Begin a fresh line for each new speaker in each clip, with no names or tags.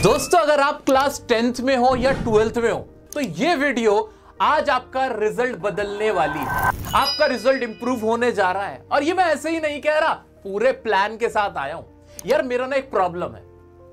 दोस्तों अगर आप क्लास 10th में हो या 12th में हो तो ये वीडियो आज आपका रिजल्ट बदलने वाली है। आपका रिजल्ट इंप्रूव होने जा रहा है और ये मैं ऐसे ही नहीं कह रहा, पूरे प्लान के साथ आया हूं। यार मेरा ना एक प्रॉब्लम है।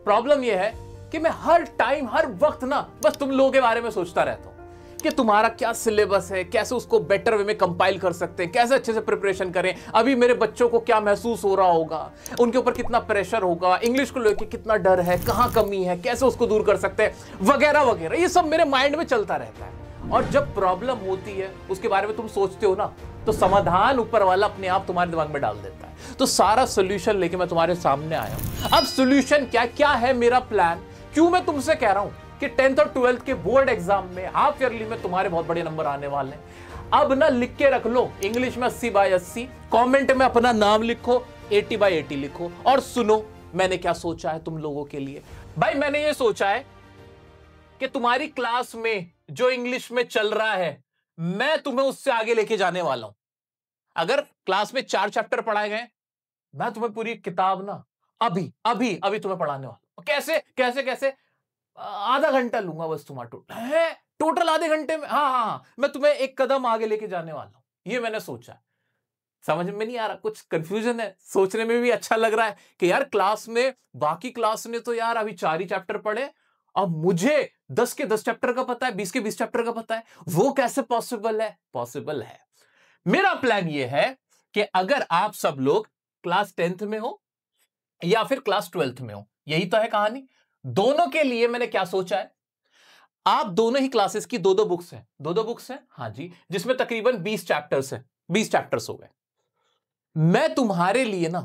प्रॉब्लम ये है कि मैं हर टाइम हर वक्त ना बस तुम लोगों के बारे में सोचता रहता हूं कि तुम्हारा क्या सिलेबस है, कैसे उसको बेटर वे में कंपाइल कर सकते हैं, कैसे अच्छे से प्रिपरेशन करें, अभी मेरे बच्चों को क्या महसूस हो रहा होगा, उनके ऊपर कितना प्रेशर होगा, इंग्लिश को लेकर कितना डर है, कहां कमी है, कैसे उसको दूर कर सकते हैं, वगैरह वगैरह। ये सब मेरे माइंड में चलता रहता है। और जब प्रॉब्लम होती है उसके बारे में तुम सोचते हो ना, तो समाधान ऊपर वाला अपने आप तुम्हारे दिमाग में डाल देता है। तो सारा सोल्यूशन लेके मैं तुम्हारे सामने आया हूं। अब सोल्यूशन क्या है मेरा प्लान, क्यों मैं तुमसे कह रहा हूं कि 10th और 12th के बोर्ड एग्जाम में हाफ ईयरली में तुम्हारे बहुत बड़े नंबर आने वाले हैं। अब ना लिख के रख लो, इंग्लिश में 80/80, कमेंट में अपना नाम लिखो, 80/80 लिखो और सुनो मैंने क्या सोचा है तुम लोगों के लिए। भाई मैंने ये सोचा है कि तुम्हारी क्लास में जो इंग्लिश में चल रहा है मैं तुम्हें उससे आगे लेके जाने वाला हूं। अगर क्लास में 4 चैप्टर पढ़ाए गए, मैं तुम्हें पूरी किताब ना अभी अभी अभी तुम्हें पढ़ाने वाला हूं। कैसे कैसे कैसे? आधा घंटा लूंगा बस तुम्हारा टोटल आधे घंटे में। हाँ, मैं तुम्हें एक कदम आगे लेके जाने वाला हूं। ये मैंने सोचा है। समझ में नहीं आ रहा, कुछ कंफ्यूजन है, सोचने में भी अच्छा लग रहा है कि यार क्लास में बाकी क्लास ने तो यार अभी 4 ही चैप्टर पढ़े, अब मुझे 10 के 10 चैप्टर का पता है, 20 के 20 चैप्टर का पता है। वो कैसे पॉसिबल है? पॉसिबल है। मेरा प्लान ये है कि अगर आप सब लोग क्लास 10th में हो या फिर क्लास 12th में हो, यही तो है कहानी। दोनों के लिए मैंने क्या सोचा है, आप दोनों ही क्लासेस की दो बुक्स हैं। दो बुक्स हैं, हाँ जी, जिसमें तकरीबन 20 चैप्टर्स हैं। 20 चैप्टर्स हो गए। मैं तुम्हारे लिए ना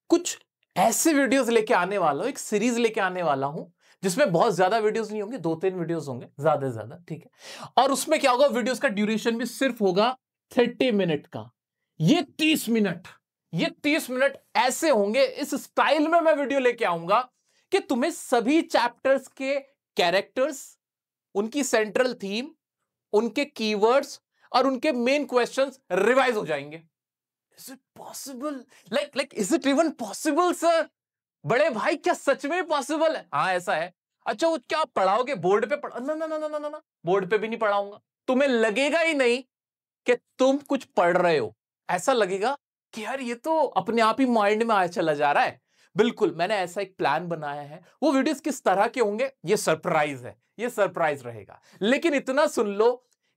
कुछ ऐसे वीडियोस लेके आने वाला हूं, एक सीरीज लेके आने वाला हूं जिसमें बहुत ज्यादा वीडियोस नहीं होंगे, 2-3 वीडियोस होंगे ज्यादा से ज्यादा, ठीक है। और उसमें क्या होगा, वीडियोस का ड्यूरेशन भी सिर्फ होगा 30 मिनट का। ये 30 मिनट ऐसे होंगे, इस स्टाइल में मैं वीडियो लेके आऊंगा कि तुम्हें सभी चैप्टर्स के कैरेक्टर्स, उनकी सेंट्रल थीम, उनके कीवर्ड्स और उनके मेन क्वेश्चंस रिवाइज हो जाएंगे। Is it possible? Like is it even possible sir? बड़े भाई क्या सच में पॉसिबल है? हाँ ऐसा है। अच्छा वो क्या पढ़ाओगे, बोर्ड पे पढ़ा? ना ना ना ना ना ना, बोर्ड पे भी नहीं पढ़ाऊंगा। तुम्हें लगेगा ही नहीं कि तुम कुछ पढ़ रहे हो, ऐसा लगेगा कि यार ये तो अपने आप ही माइंड में आया चला जा रहा है। बिल्कुल मैंने ऐसा एक प्लान बनाया है। वो वीडियोस किस तरह के होंगे ये सरप्राइज है, ये सरप्राइज रहेगा। लेकिन इतना सुन लो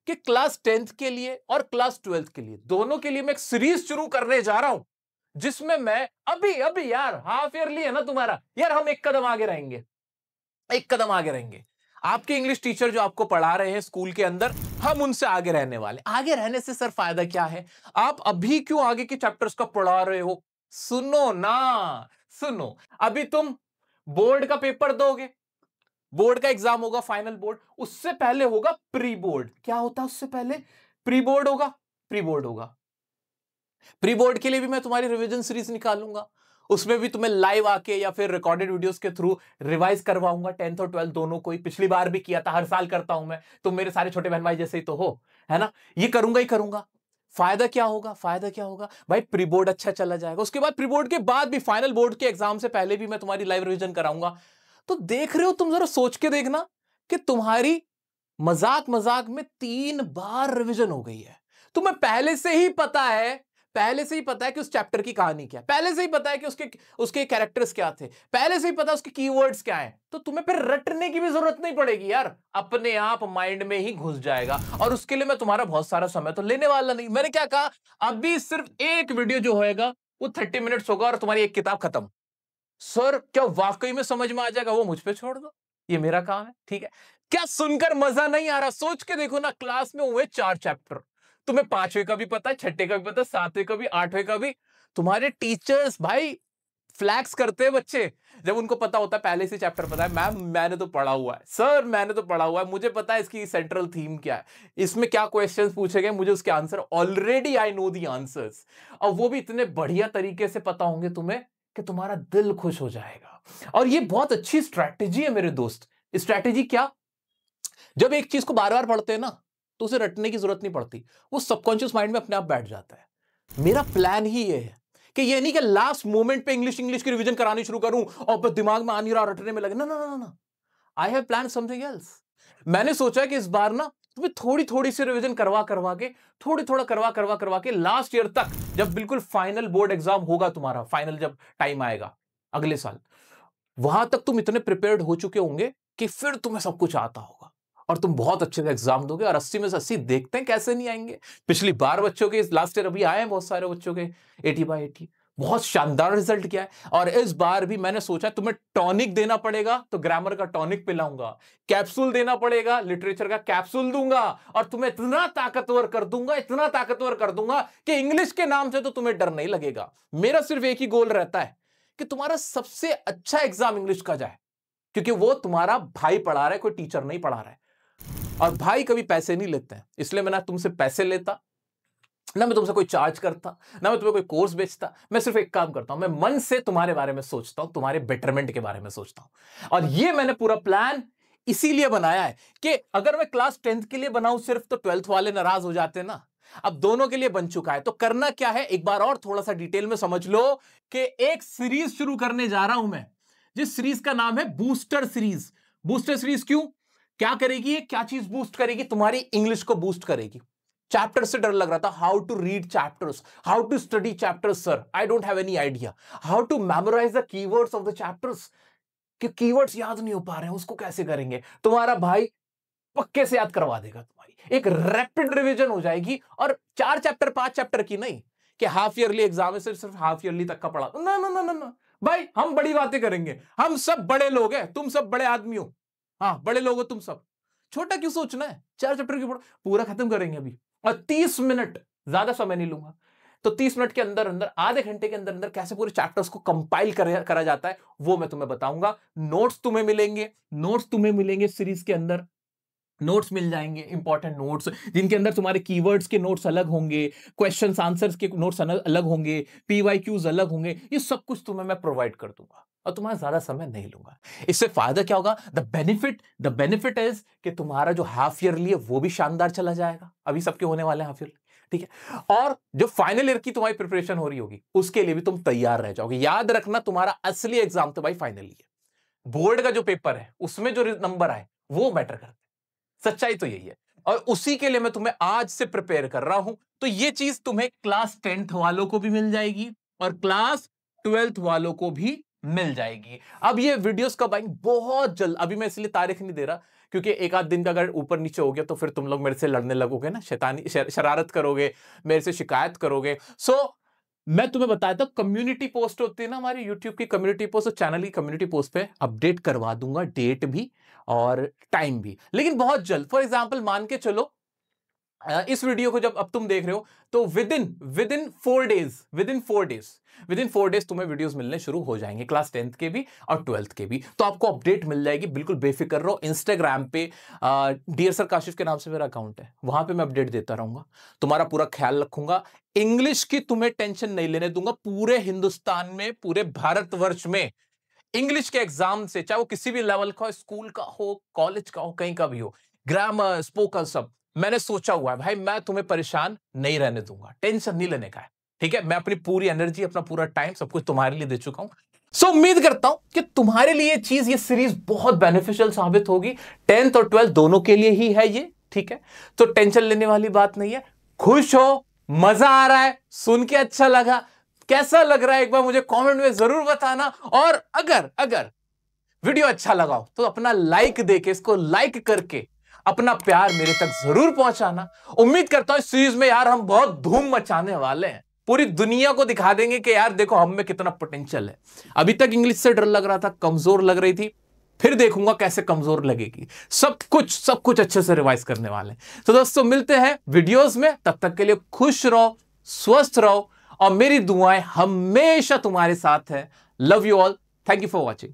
कि क्लास 10th के लिए और क्लास 12th के लिए, दोनों के लिए मैं एक सीरीज शुरू करने जा रहा हूं जिसमें मैं अभी अभी, यार हाफ ईयरली है ना तुम्हारा, यार हम एक कदम आगे रहेंगे, एक कदम आगे रहेंगे। आपके इंग्लिश टीचर जो आपको पढ़ा रहे हैं स्कूल के अंदर, हम उनसे आगे रहने वाले। आगे रहने से सर फायदा क्या है? आप अभी क्यों आगे के चैप्टर्स का पढ़ा रहे हो? सुनो ना, सुनो। अभी तुम बोर्ड का पेपर दोगे, बोर्ड का एग्जाम होगा, फाइनल बोर्ड, उससे पहले होगा प्री बोर्ड। क्या होता है उससे पहले? प्री बोर्ड होगा। प्री बोर्ड होगा। प्री बोर्ड के लिए भी मैं तुम्हारी रिवीजन सीरीज निकालूंगा, उसमें भी तुम्हें लाइव आके या फिर रिकॉर्डेड वीडियोस के थ्रू रिवाइज करवाऊंगा 10th और 12th दोनों को ही। पिछली बार भी किया था, हर साल करता हूं मैं, तुम मेरे सारे छोटे बहन भाई जैसे ही तो हो, है ना। ये करूंगा ही करूंगा। फायदा क्या होगा? फायदा क्या होगा भाई? प्री बोर्ड अच्छा चला जाएगा, उसके बाद प्री बोर्ड के बाद भी फाइनल बोर्ड के एग्जाम से पहले भी मैं तुम्हारी लाइव रिवीजन कराऊंगा। तो देख रहे हो, तुम जरा सोच के देखना कि तुम्हारी मजाक मजाक में 3 बार रिवीजन हो गई है। तुम्हें पहले से ही पता है, पहले से ही पता है कि उस चैप्टर की कहानी क्या है, पहले से ही पता है कि उसके कैरेक्टर्स क्या थे, पहले से ही पता है उसके कीवर्ड्स क्या हैं। तो तुम्हें फिर रटने की भी जरूरत नहीं पड़ेगी यार, अपने आप माइंड में ही घुस जाएगा। और उसके लिए मैं तुम्हारा बहुत सारा समय तो लेने वाला नहीं। मैंने क्या कहा, अभी सिर्फ एक वीडियो जो होएगा वो 30 मिनट्स होगा और तुम्हारी एक किताब खत्म। सर क्या वाकई में समझ में आ जाएगा? वो मुझ पे छोड़ दो, ये मेरा काम है, ठीक है। क्या सुनकर मजा नहीं आ रहा? सोच के देखो ना, क्लास में हुए 4 चैप्टर, तुम्हें 5वें का भी पता है, 6ठे का भी पता है, 7वें का भी, 8वें का भी। तुम्हारे टीचर्स भाई फ्लैक्स करते हैं बच्चे जब उनको पता होता है, पहले से चैप्टर पता है। मैम मैंने तो पढ़ा हुआ है, सर मैंने तो पढ़ा हुआ है, मुझे पता है इसकी सेंट्रल थीम क्या है, इसमें क्या क्वेश्चंस पूछे गए, मुझे उसके answer already I know the answers. और वो भी इतने बढ़िया तरीके से पता होंगे तुम्हें कि तुम्हारा दिल खुश हो जाएगा। और ये बहुत अच्छी स्ट्रैटेजी है मेरे दोस्त। स्ट्रैटेजी क्या? जब एक चीज को बार बार पढ़ते हैं ना तो उसे रटने की जरूरत नहीं पड़ती, वो सबकॉन्शियस माइंड में अपने आप बैठ जाता है। मेरा प्लान ही ये है कि ये नहीं कि लास्ट मोमेंट पे इंग्लिश की रिवीजन करानी शुरू करूं और बस दिमाग में आ नहीं रहा, रटने में लगे। ना ना ना ना, I have plan something else. मैंने सोचा कि इस बार ना तुम्हें थोड़ी थोड़ी सी रिवीजन करवा के थोड़ा करवा के लास्ट ईयर तक, जब बिल्कुल फाइनल बोर्ड एग्जाम होगा तुम्हारा, फाइनल जब टाइम आएगा अगले साल, वहां तक तुम इतने प्रिपेयर्ड हो चुके होंगे कि फिर तुम्हें सब कुछ आता होगा और तुम बहुत अच्छे से एग्जाम दोगे। और 80 में से 80 देखते हैं कैसे नहीं आएंगे। पिछली बार बच्चों के लास्ट ईयर अभी आए हैं बहुत सारे बच्चों के 80/80, बहुत शानदार रिजल्ट किया है। और इस बार भी मैंने सोचा तुम्हें टॉनिक देना पड़ेगा तो ग्रामर का टॉनिक पिलाऊंगा, कैप्सूल देना पड़ेगा लिटरेचर का कैप्सूल दूंगा, और तुम्हें इतना ताकतवर कर दूंगा कि इंग्लिश के नाम से तो तुम्हें डर नहीं लगेगा। मेरा सिर्फ एक ही गोल रहता है कि तुम्हारा सबसे अच्छा एग्जाम इंग्लिश का जाए, क्योंकि वो तुम्हारा भाई पढ़ा रहा है, कोई टीचर नहीं पढ़ा रहा है। और भाई कभी पैसे नहीं लेते हैं, इसलिए मैं ना तुमसे पैसे लेता, ना मैं तुमसे कोई चार्ज करता, ना मैं तुम्हें कोई कोर्स बेचता। मैं सिर्फ एक काम करता हूं, मैं मन से तुम्हारे बारे में सोचता हूं, तुम्हारे बेटरमेंट के बारे में सोचता हूं। और ये मैंने पूरा प्लान इसीलिए बनाया है कि अगर मैं क्लास 10th के लिए बनाऊं सिर्फ, तो 12th वाले नाराज हो जाते ना। अब दोनों के लिए बन चुका है, तो करना क्या है एक बार और थोड़ा सा डिटेल में समझ लो कि एक सीरीज शुरू करने जा रहा हूं मैं, जिस सीरीज का नाम है बूस्टर सीरीज। बूस्टर सीरीज क्यों, क्या करेगी, क्या चीज बूस्ट करेगी, तुम्हारी इंग्लिश को बूस्ट करेगी। चैप्टर से डर लग रहा था, how to read chapters, how to study chapters sir, I don't have any idea, how to memorize the keywords of the chapters, कि कीवर्ड्स याद नहीं हो पा रहे हैं, उसको कैसे करेंगे। तुम्हारा भाई पक्के से याद करवा देगा, तुम्हारी एक रैपिड रिवीजन हो जाएगी। और 4 चैप्टर 5 चैप्टर की नहीं कि हाफ ईयरली एग्जाम है सिर्फ हाफ ईयरली तक का पढ़ा। ना ना ना ना ना भाई, हम बड़ी बातें करेंगे, हम सब बड़े लोग हैं, तुम सब बड़े आदमी हो, हाँ बड़े लोग हो तुम सब, छोटा क्यों सोचना है। 4 चैप्टर की पूरा खत्म करेंगे अभी, और 30 मिनट, ज्यादा समय नहीं लूंगा। तो 30 मिनट के अंदर अंदर, आधे घंटे के अंदर अंदर कैसे पूरे चैप्टर्स को कंपाइल करा जाता है वो मैं तुम्हें बताऊंगा। नोट्स तुम्हें मिलेंगे सीरीज के अंदर, नोट्स मिल जाएंगे, इंपॉर्टेंट नोट्स जिनके अंदर तुम्हारे कीवर्ड्स के नोट्स अलग होंगे, क्वेश्चंस आंसर्स के नोट्स अलग होंगे, पीवाईक्यूज अलग होंगे, ये सब कुछ तुम्हें मैं प्रोवाइड कर दूंगा और तुम्हारा ज्यादा समय नहीं लूंगा। इससे फायदा क्या होगा, द बेनिफिट इज कि तुम्हारा जो हाफ ईयरली है वो भी शानदार चला जाएगा। अभी सबके होने वाले हैं हाफ ईयरली, ठीक है। और जो फाइनल ईयर की तुम्हारी प्रिपरेशन हो रही होगी उसके लिए भी तुम तैयार रह जाओगे। याद रखना, तुम्हारा असली एग्जाम तो भाई फाइनल ईयर, बोर्ड का जो पेपर है उसमें जो नंबर आए वो मैटर करते, सच्चाई तो यही है। और उसी के लिए मैं तुम्हें आज से प्रिपेयर कर रहा हूं। तो ये चीज तुम्हें क्लास 10th वालों को भी मिल जाएगी और क्लास 12th वालों को भी मिल जाएगी। अब ये वीडियोस कब आएंगी, बहुत जल्द। अभी मैं इसलिए तारीख नहीं दे रहा क्योंकि एक आध दिन का अगर ऊपर नीचे हो गया तो फिर तुम लोग मेरे से लड़ने लगोगे ना, शरारत करोगे, मेरे से शिकायत करोगे। मैं तुम्हें बताया था, कम्युनिटी पोस्ट होती है ना हमारी यूट्यूब की कम्युनिटी पोस्ट, चैनल की कम्युनिटी पोस्ट पे अपडेट करवा दूंगा, डेट भी और टाइम भी, लेकिन बहुत जल्द। फॉर एग्जांपल मान के चलो इस वीडियो को जब अब तुम देख रहे हो तो विद इन 4 डेज तुम्हें वीडियोस मिलने शुरू हो जाएंगे, क्लास 10th के भी और 12th के भी। तो आपको अपडेट मिल जाएगी, बिल्कुल बेफिक्र रहो। इंस्टाग्राम पे डियर सर काशिफ के नाम से मेरा अकाउंट है, वहां पे मैं अपडेट देता रहूंगा, तुम्हारा पूरा ख्याल रखूंगा। इंग्लिश की तुम्हें टेंशन नहीं लेने दूंगा। पूरे हिंदुस्तान में, पूरे भारतवर्ष में इंग्लिश के एग्जाम से, चाहे वो किसी भी लेवल का हो, स्कूल का हो, कॉलेज का हो, कहीं का भी हो, ग्रामर, स्पोकन, सब मैंने सोचा हुआ है भाई, मैं तुम्हें परेशान नहीं रहने दूंगा, टेंशन नहीं लेने का है, ठीक है। मैं अपनी पूरी एनर्जी, अपना पूरा टाइम, सब कुछ तुम्हारे लिए दे चुका हूं। सो उम्मीद करता हूं कि तुम्हारे लिए ये सीरीज बहुत बेनिफिशियल साबित होगी। 10th और 12th दोनों के लिए ही है ये, ठीक है। तो टेंशन लेने वाली बात नहीं है। खुश हो, मजा आ रहा है, सुन के अच्छा लगा, कैसा लग रहा है एक बार मुझे कमेंट में जरूर बताना। और अगर वीडियो अच्छा लगा हो तो अपना लाइक देके, इसको लाइक करके अपना प्यार मेरे तक जरूर पहुंचाना। उम्मीद करता हूं इस सीरीज में यार हम बहुत धूम मचाने वाले हैं, पूरी दुनिया को दिखा देंगे कि यार देखो हम में कितना पोटेंशियल है। अभी तक इंग्लिश से डर लग रहा था, कमजोर लग रही थी, फिर देखूंगा कैसे कमजोर लगेगी। सब कुछ अच्छे से रिवाइज करने वाले हैं। तो दोस्तों मिलते हैं वीडियोस में, तब तक के लिए खुश रहो, स्वस्थ रहो और मेरी दुआएं हमेशा तुम्हारे साथ है। Love you all, thank you for watching.